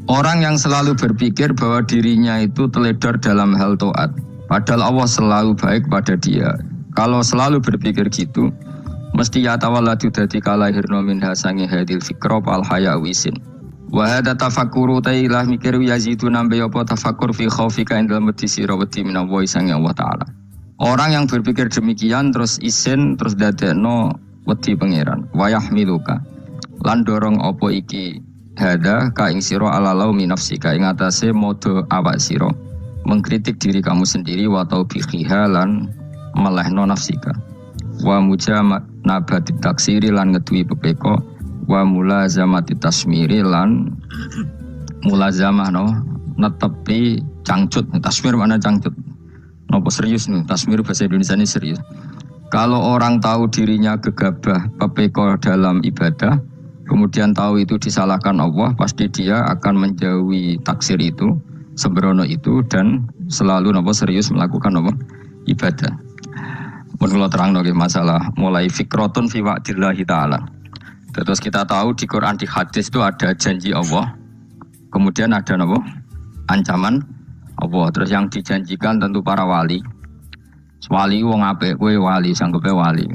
Orang yang selalu berpikir bahwa dirinya itu teledor dalam hal taat, padahal Allah selalu baik pada dia. Kalau selalu berpikir gitu, mesti yatawalladu dadi kalahirna minha sangi hadil fikra fal haya wisin. Wa hadza tafakkuru tailah mikir yazidu nambe apa tafakkur fi khaufika indal mudisira wedi minallahi sangi Allah taala. Orang yang berpikir demikian terus isin terus dadekno wedi pangeran. Wa yahmiluka lan dorong apa iki hadza ka ing sira alalau min nafsika ing atase modo awak sira mengkritik diri kamu sendiri wa taubihiha lan melehno nafsika wa mujamanabati taksiri lan ngeduwi pepeko wa mulazamati tasmiri lan mulazamah netepi cangcut. Tasmir mana cangcut nopo serius nih, tasmir bahasa Indonesia ini serius. Kalau orang tahu dirinya gegabah pepeko dalam ibadah kemudian tahu itu disalahkan Allah, pasti dia akan menjauhi taksir itu, sembrono itu, dan selalu serius melakukan ibadah. Menurut terang masalah mulai fikrotun fi wa'dillahi ta'ala. Terus kita tahu di Quran di hadis itu ada janji Allah, kemudian ada ancaman Allah. Terus yang dijanjikan tentu para wali. Wali wong apik kowe wali, sanggepe wali.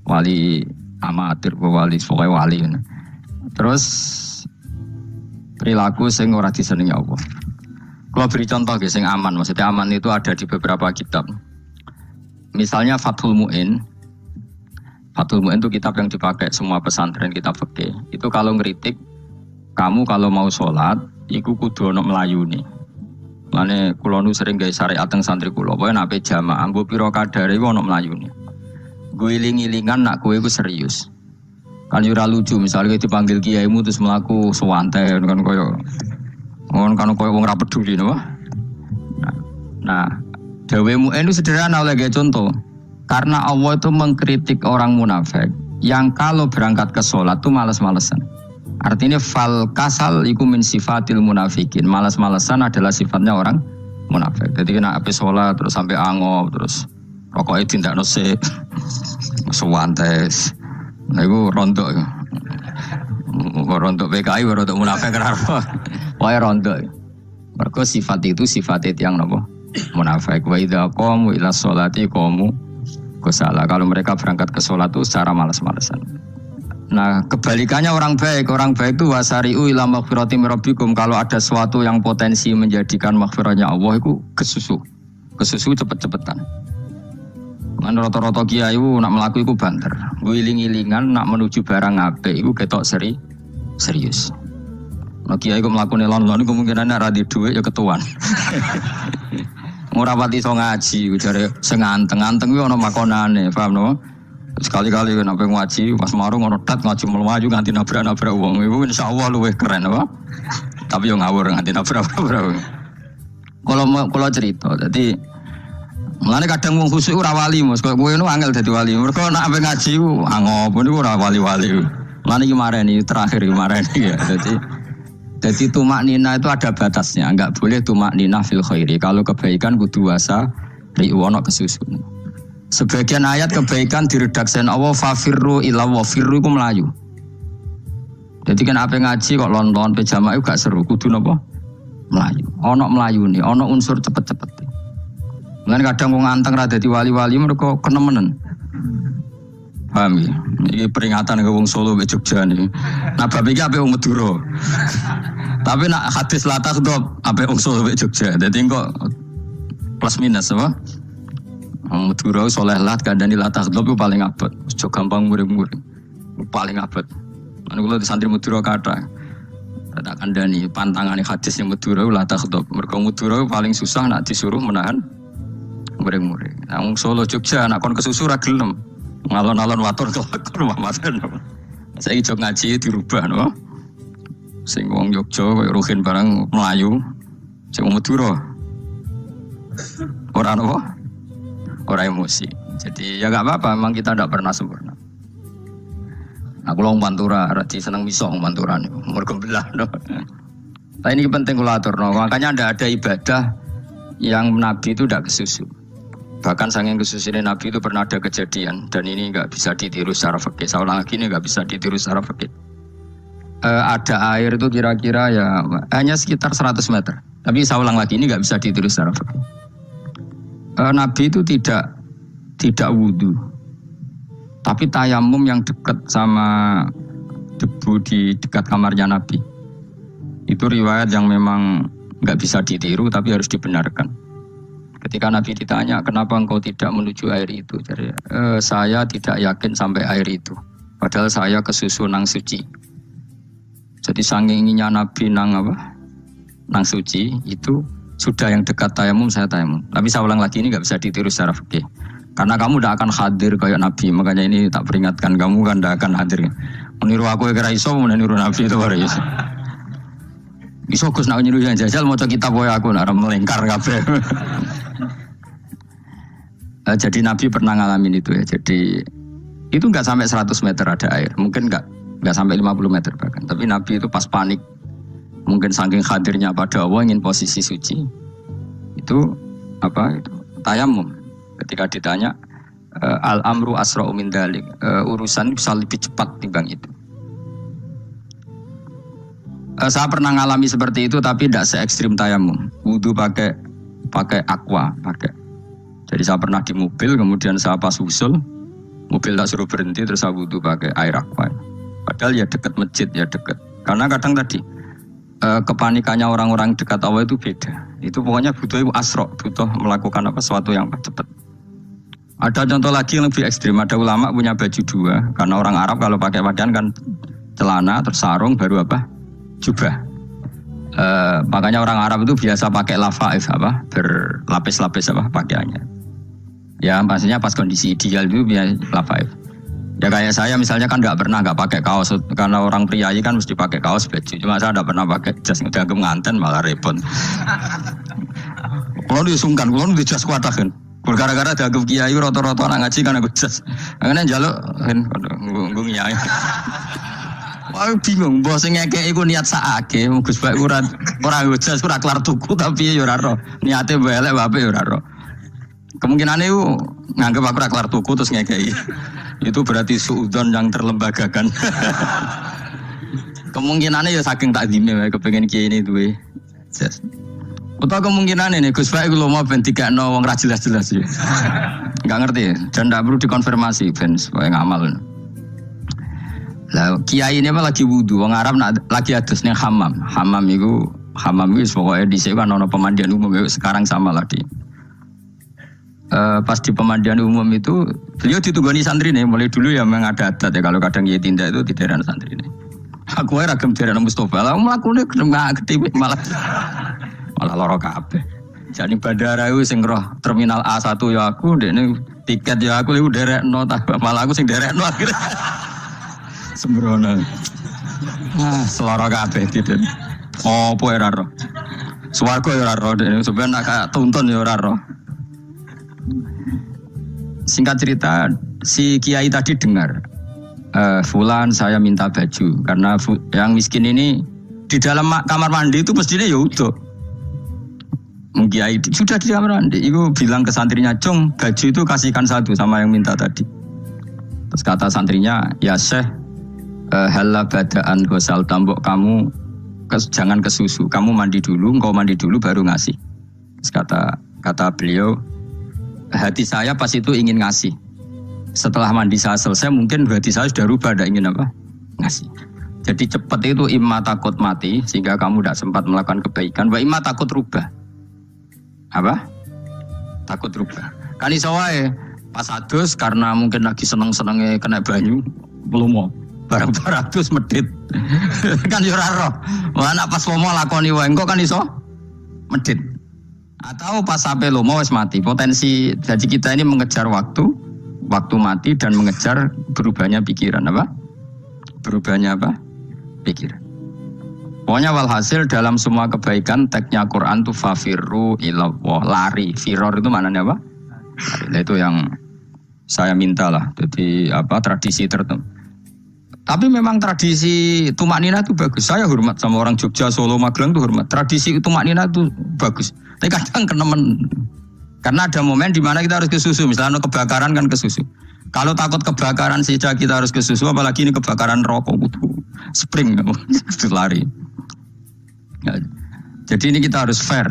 Wali amatir wali, pokoknya wali. Terus perilaku sing ora disenengi Allah. Kalau beri contoh sing aman, maksudnya aman itu ada di beberapa kitab. Misalnya Fathul Mu'in. Fathul Mu'in itu kitab yang dipakai semua pesantren, kitab fikih. Itu kalau ngeritik, kamu kalau mau sholat, iku kudu ono melayuni. Mane kula nu sering gawe syariat teng santri kula, pokoke nek jamaah nggo pira kadare iku ono melayuni. Guling-gilingan nak kowe iku serius. Kan ora lucu misalnya dipanggil kiaimu terus melaku sewantai kan koyo wong ra peduli napa. Nah, dawemu itu sederhana oleh contoh. Karena Allah itu mengkritik orang munafik yang kalau berangkat ke sholat itu malas-malesan. Artinya fal kasal iku min sifatil munafikin. Malas-malesan adalah sifatnya orang munafik. Jadi kena ape sholat terus sampai angop terus rokoknya tindak nose sewantai. Nah itu rontok PKI, rontok munafik kenapa? Wah rontok. Mereka sifat itu sifatnya yang apa? Munafik. Wa idza qamu ila sholati qamu kusala. Kalau mereka berangkat ke sholat itu secara malas-malesan. Nah kebalikannya orang baik itu wasari'u ila maghfirati rabbikum. Kalau ada sesuatu yang potensi menjadikan maghfirahnya Allah itu kesusu cepet-cepetan. Man rata-rata kiai ku nak mlaku iku banter. Wiling-ilingan nak menuju barang apik iku ketok serius. Nek kiai ku mlakune lon-lon kemungkinan nek ra di dhuwit ya ketuan. Ora pati iso ngaji jare sing anteng-anteng kuwi ana makonane, paham no? Sekali-kali nek ngaji pas marung ana tat ngaji mlayu nganti nabrak-nabrak wong. Iku insyaallah luwih keren apa? Tapi yo ngawur nganti nabrak-nabrak. Kalau cerita, jadi mulane kadang wong khusuk ora wali Mas, kowe ngono angel dadi wali. Mergo nek ape ngaji ku angop niku ora wali-wali. Mulane iki mareni terakhir iki mareni ya. Jadi tumaknina itu ada batasnya, enggak boleh tumaknina fil khairi. Kalau kebaikan kudu wasa riwono kesusun. Sebagian ayat kebaikan diredaksen Allah fafirru ila wa firru iku melayu. Jadi kan ape ngaji kok lon-lon pe jamaah iku gak seru, kudu napa? Melayu. Ono melayune, ono unsur cepet-cepet. Lan kadang wong anteng ra dadi wali-wali mereka kenemenen. Paham ya? Iki peringatan ke wong Solo mek Jogja niki. Nah bab iki ape wong Madura. Tapi nak hadis latah kok ape wong Solo mek Jogja. Dadi kok plus minus apa? Wong Madura soleh lat kandhani latah kok paling abot. Aja gampang muring-muring. Paling abot. Lan kula di santri Madura kathah. Tak kandhani pantangane hadis yang Madura latah kok. Mergo Madura paling susah nak disuruh menahan muring-muring. Nah, wong Solo Jogja nak kon kesusu ra gelem. Ngalon-alon watur kelakon mamaten. Saiki jog ngaji dirubah no. Sing wong Jogja koyo Ruhin barang Melayu. Sing wong Madura. Ora no. Ora emosi. Jadi ya enggak apa-apa, memang kita tidak pernah sempurna. Aku wong Pantura, ra seneng miso wong Pantura niku. Mergo belah no. Nah, ini penting kula aturno. Makanya ndak ada ibadah yang Nabi itu tidak kesusu. Bahkan saking kesusunya Nabi itu pernah ada kejadian dan ini nggak bisa ditiru secara fikih. Saya ulang lagi ini nggak bisa ditiru secara fikih. ada air itu kira-kira ya hanya sekitar 100 meter. Tapi saya ulang lagi, ini nggak bisa ditiru secara fikih. Nabi itu tidak wudu, tapi tayamum yang dekat sama debu di dekat kamarnya Nabi. Itu riwayat yang memang nggak bisa ditiru, tapi harus dibenarkan. Ketika Nabi ditanya, kenapa engkau tidak menuju air itu? Jadi, saya tidak yakin sampai air itu. Padahal saya kesusu nang suci. Jadi saking inginnya Nabi nang suci itu sudah yang dekat tayamum saya tayamum. Tapi saya ulang lagi, ini nggak bisa ditiru secara fikih. Karena kamu tidak akan hadir kayak Nabi. Makanya ini tak peringatkan kamu kan tidak akan hadir. Meniru aku kira iso, meniru Nabi itu baru iso. Iso Gus nak niru yang jajal mau kitab boy aku nak melingkar kabeh. Jadi Nabi pernah ngalamin itu ya. Jadi itu nggak sampai 100 meter ada air. Mungkin nggak sampai 50 meter bahkan. Tapi Nabi itu pas panik, mungkin saking hadirnya pada Allah ingin posisi suci, itu tayamum. Ketika ditanya al-amru asra'u min dzalik, urusan bisa lebih cepat timbang itu. Saya pernah ngalami seperti itu, tapi tidak se ekstrim tayamum. Wudu pakai aqua, pakai. Jadi saya pernah di mobil, kemudian saya pas usul, mobil tak suruh berhenti, terus saya wudu pakai air aqua. Padahal ya dekat masjid, ya dekat. Karena kadang tadi kepanikannya orang-orang dekat Allah itu beda. Itu pokoknya butuh asro, butuh melakukan sesuatu yang cepat. Ada contoh lagi yang lebih ekstrim. Ada ulama punya baju dua, karena orang Arab kalau pakai pakaian kan celana, terus sarung, baru jubah. Makanya orang Arab itu biasa pakai lafaif berlapis-lapis pakaiannya. Ya pastinya pas kondisi ideal itu biasa lafaif. Ya kayak saya misalnya kan nggak pakai kaos, karena orang priayi kan mesti pakai kaos baju. Cuma saya nggak pernah pakai jas, udah nganten malah repot. Kalau disungkan, kalau di jas kuat kan. Gara-gara dianggap kiai rata-rata anak ngaji kan aku jas. Akhirnya jaluk kan nggung kiai. Wah bingung, bos ngekek iku niat sakake, Gus Baik ora jas ora kelar tuku tapi ya ora ro. Niate elek bape ya ora ro. Kemungkinan itu nganggep aku ora kelar tuku terus ngekeki. Itu berarti suudzon yang terlembagakan. Kemungkinannya ya saking takdime wae kepengin kiai ini duwe. Yes. Utawa kemungkinan ini Gus Baik lu mau ben dikakno wong ra jelas-jelas ya. Enggak ngerti dan enggak perlu dikonfirmasi ben supaya ngamal. Lah kiai ini lagi wudu, wong Arab lagi adus ning hammam. Hammam itu pokoknya dhisik kan ana pemandian umum, sekarang sama lagi. Pas di pemandian umum itu beliau ditunggoni santri nih, mulai dulu ya memang ada adat ya kalau kadang dia tindak itu di daerah santri nih. Aku aja ragam daerah Mustafa lah, melakukannya nggak ketipik malah lorok kabeh. Jadi bandara itu sing roh terminal A1 ya aku, dene tiket ya aku itu derek no, malah aku sing derek no akhirnya sembrono. Selorok kabeh tidak. Oh, apa ya roh? Swarga ya roh, dene sebenarnya nak tuntun ya roh. Singkat cerita, si kiai tadi dengar, Fulan saya minta baju karena yang miskin ini di dalam kamar mandi itu mestinya ya udah. Kiai sudah di kamar mandi, itu bilang ke santrinya, Cung baju itu kasihkan satu sama yang minta tadi. Terus kata santrinya, ya Syekh, halla badaan gosal tambok kamu jangan ke susu, kamu mandi dulu, engkau mandi dulu baru ngasih. Terus kata beliau, hati saya pas itu ingin ngasih. Setelah mandi saya selesai, mungkin hati saya sudah rubah, tidak ingin ngasih. Jadi cepat itu imma takut mati, sehingga kamu tidak sempat melakukan kebaikan. Wa imma takut rubah. Takut rubah. Kan iso wae pas adus karena mungkin lagi seneng-senenge kena banyu, belum mau. Barang-barang adus medit. Kan yo ora roh. Wah nek pas lomo lakoni wae engko kan iso medit. Atau pas sampai lomo wis mati. Potensi jadi kita ini mengejar waktu mati dan mengejar berubahnya pikiran Berubahnya pikiran. Pokoknya walhasil dalam semua kebaikan teksnya Quran tuh fafirru ilallah, lari. Firor itu maknanya apa? Lari. Itu yang saya minta lah. Jadi tradisi tertentu. Tapi memang tradisi tumak nina itu bagus. Saya hormat sama orang Jogja, Solo, Magelang itu hormat. Tradisi tumak nina itu bagus. Tapi kadang kenemen. Karena ada momen di mana kita harus ke susu. Misalnya kebakaran kan ke susu. Kalau takut kebakaran saja kita harus ke susu, apalagi ini kebakaran rokok kudu spring kudu lari. Ya, jadi ini kita harus fair.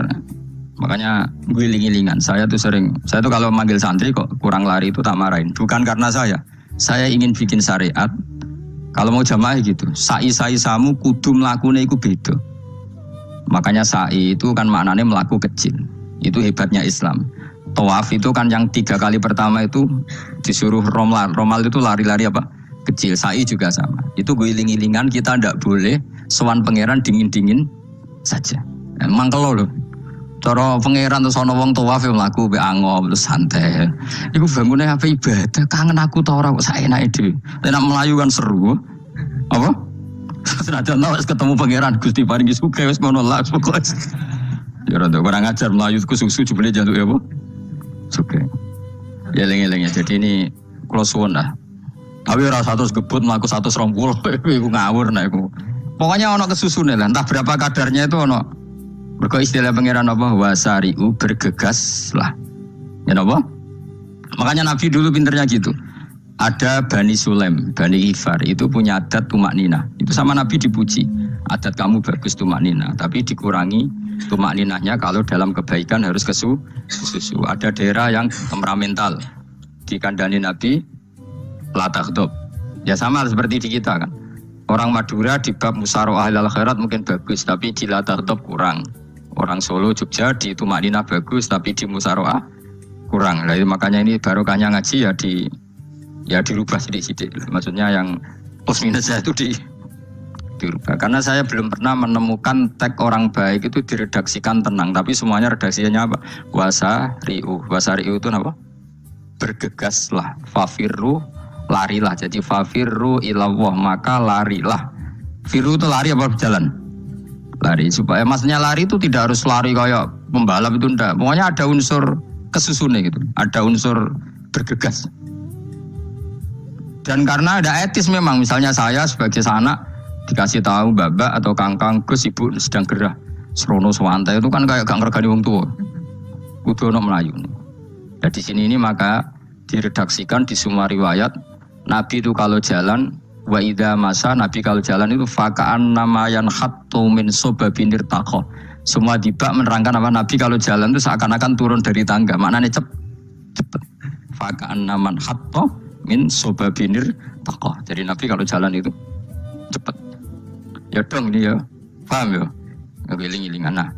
Makanya giling-gilingan. Saya tuh kalau manggil santri kok kurang lari itu tak marahin. Bukan karena saya ingin bikin syariat. Kalau mau jamaah gitu, sa'i samu kudu mlakune iku beda. Makanya sa'i itu kan maknanya melaku kecil. Itu hebatnya Islam. Tawaf itu kan yang 3 kali pertama itu disuruh romal. Romal itu lari-lari apa? Kecil. Sa'i juga sama. Itu giling-gilingan, kita ndak boleh sowan pangeran dingin-dingin saja. Emang kalau loh. Cara pangeran terus ana wong tawaf ya mlaku mbek angop terus santai. Iku bangune apa ibadah? Kangen aku ta ora kok saenake dhewe. Nek melayu kan seru. Apa? Senajan wis ketemu pangeran Gusti paringi sugih wis ngono lah pokoke. Ya ora kurang ajar melayu ku susu jebule jantuk ya apa? Oke. Ya eling-eling ya. Jadi ini kula suwun lah. Tapi ora 100 gebut mlaku 120 iku ngawur nek iku. Pokoknya ono kesusune lah, entah berapa kadarnya itu ono. Mergo istilah pangeran apa? Wasari'u bergegas lah. Ya apa? Makanya Nabi dulu pinternya gitu. Ada Bani Sulaim, Bani Ghifar itu punya adat tumak nina. Itu sama Nabi dipuji. Adat kamu bagus tumak nina, tapi dikurangi tumak ninahnya kalau dalam kebaikan harus ke susu. Ada daerah yang temperamental. Dikandani Nabi la taghdab. Ya sama seperti di kita kan. Orang Madura di bab musyawarah ahlul khairat mungkin bagus, tapi di la taghdab kurang. Orang Solo, Jogja di tumak nina bagus, tapi di musyawarah kurang. Nah, makanya ini barokahnya ngaji ya dirubah sedikit-sedikit. Maksudnya yang plus minusnya itu dirubah. Karena saya belum pernah menemukan tag orang baik itu diredaksikan tenang, tapi semuanya redaksinya apa? Wasari'u itu apa? Bergegaslah, fafirru, larilah. Jadi fafirru ilallah, maka larilah. Firu itu lari apa berjalan? Lari. Supaya maksudnya lari itu tidak harus lari kayak pembalap itu enggak. Pokoknya ada unsur kesusune gitu. Ada unsur bergegas. Dan karena ada etis memang, misalnya saya sebagai anak dikasih tahu babak atau kangkang Gus ibu sedang gerah serono sewantai itu kan kayak gak ngergani wong tua. Kudu ono melayu. Dan di sini ini maka diredaksikan di semua riwayat Nabi itu kalau jalan wa idza masa, Nabi kalau jalan itu faka'an namayan khattu min sobabinir taqo. Semua dibak menerangkan apa Nabi kalau jalan itu seakan-akan turun dari tangga. Maknanya cepet. Faka'an naman khattu min sobabinir taqo. Jadi Nabi kalau jalan itu cepat. Ya dong ini ya. Paham ya? Ngegiling-gilingan. Nah,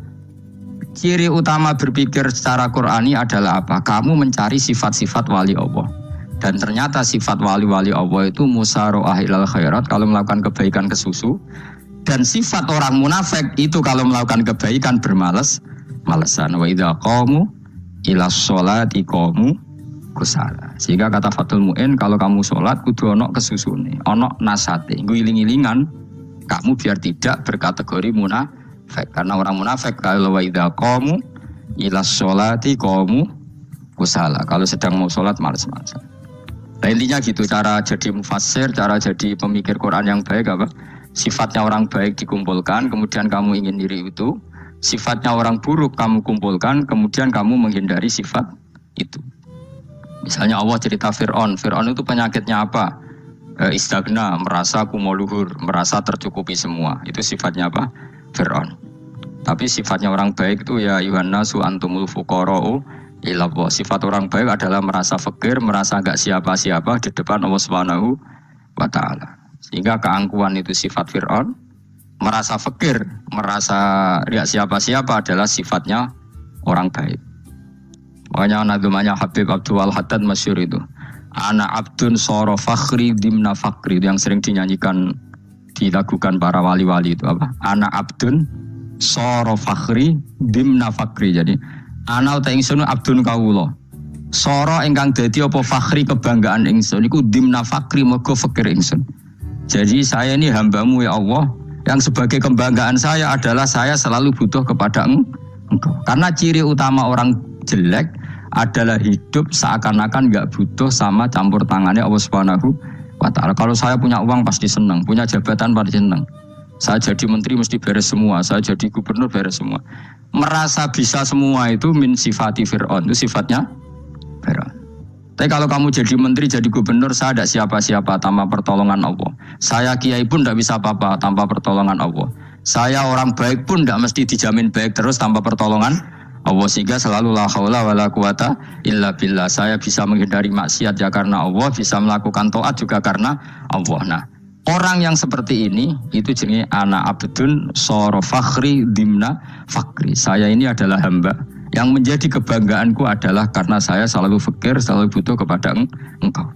ciri utama berpikir secara Qur'ani adalah apa? Kamu mencari sifat-sifat wali Allah. Dan ternyata sifat wali-wali Allah itu musyaroah ilal khairat, kalau melakukan kebaikan ke susu. Dan sifat orang munafik itu kalau melakukan kebaikan bermalas-malesan. Wa idza qamu ila sholati qamu kusala. Sehingga kata Fathul Mu'in, kalau kamu sholat kudu ono kesusune, ono nasate, ngiling-ngilingan kamu biar tidak berkategori munafik. Karena orang munafik kalau wa idza qamu ila sholati qamu kusala. Kalau sedang mau sholat malas-malasan. Nah, intinya gitu, cara jadi mufassir, cara jadi pemikir Quran yang baik apa? Sifatnya orang baik dikumpulkan, kemudian kamu ingin diri itu. Sifatnya orang buruk kamu kumpulkan, kemudian kamu menghindari sifat itu. Misalnya Allah cerita Fir'aun. Fir'aun itu penyakitnya apa? Istagna, merasa kumoluhur, merasa tercukupi semua. Itu sifatnya apa? Fir'aun. Tapi sifatnya orang baik itu ya Yuhannasu antumul fuqara'u ilallah. Sifat orang baik adalah merasa fakir, merasa enggak siapa-siapa di depan Allah Subhanahu wa taala. Sehingga keangkuhan itu sifat Fir'aun, merasa fakir, merasa enggak siapa-siapa adalah sifatnya orang baik. Makanya nadumanya Habib Abdul Haddad masyhur itu. Ana abdun soro fakhri dimna fakri, itu yang sering dinyanyikan, dilakukan para wali-wali itu apa? Ana abdun soro fakhri dimna fakri. Jadi ana uta ingsun abdun kawula. Soro ingkang dadi apa fakhri kebanggaan ingsun iku dimna fakri mergo fakir ingsun. Jadi saya ini hambamu ya Allah, yang sebagai kebanggaan saya adalah saya selalu butuh kepada Engkau. Karena ciri utama orang jelek adalah hidup seakan-akan enggak butuh sama campur tangannya Allah Subhanahu wa taala. Kalau saya punya uang pasti senang, punya jabatan pasti senang. Saya jadi menteri mesti beres semua, saya jadi gubernur beres semua. Merasa bisa semua itu min sifati Fir'aun, itu sifatnya Fir'aun. Tapi kalau kamu jadi menteri, jadi gubernur, saya tidak siapa-siapa tanpa pertolongan Allah. Saya kiai pun tidak bisa apa-apa tanpa pertolongan Allah. Saya orang baik pun tidak mesti dijamin baik terus tanpa pertolongan Allah. Sehingga selalu la haula wala quwata illa billah. Saya bisa menghindari maksiat ya karena Allah, bisa melakukan taat juga karena Allah. Nah, orang yang seperti ini itu jenis ana abdun soro fakhri dimna fakri. Saya ini adalah hamba. Yang menjadi kebanggaanku adalah karena saya selalu fikir, selalu butuh kepada engkau.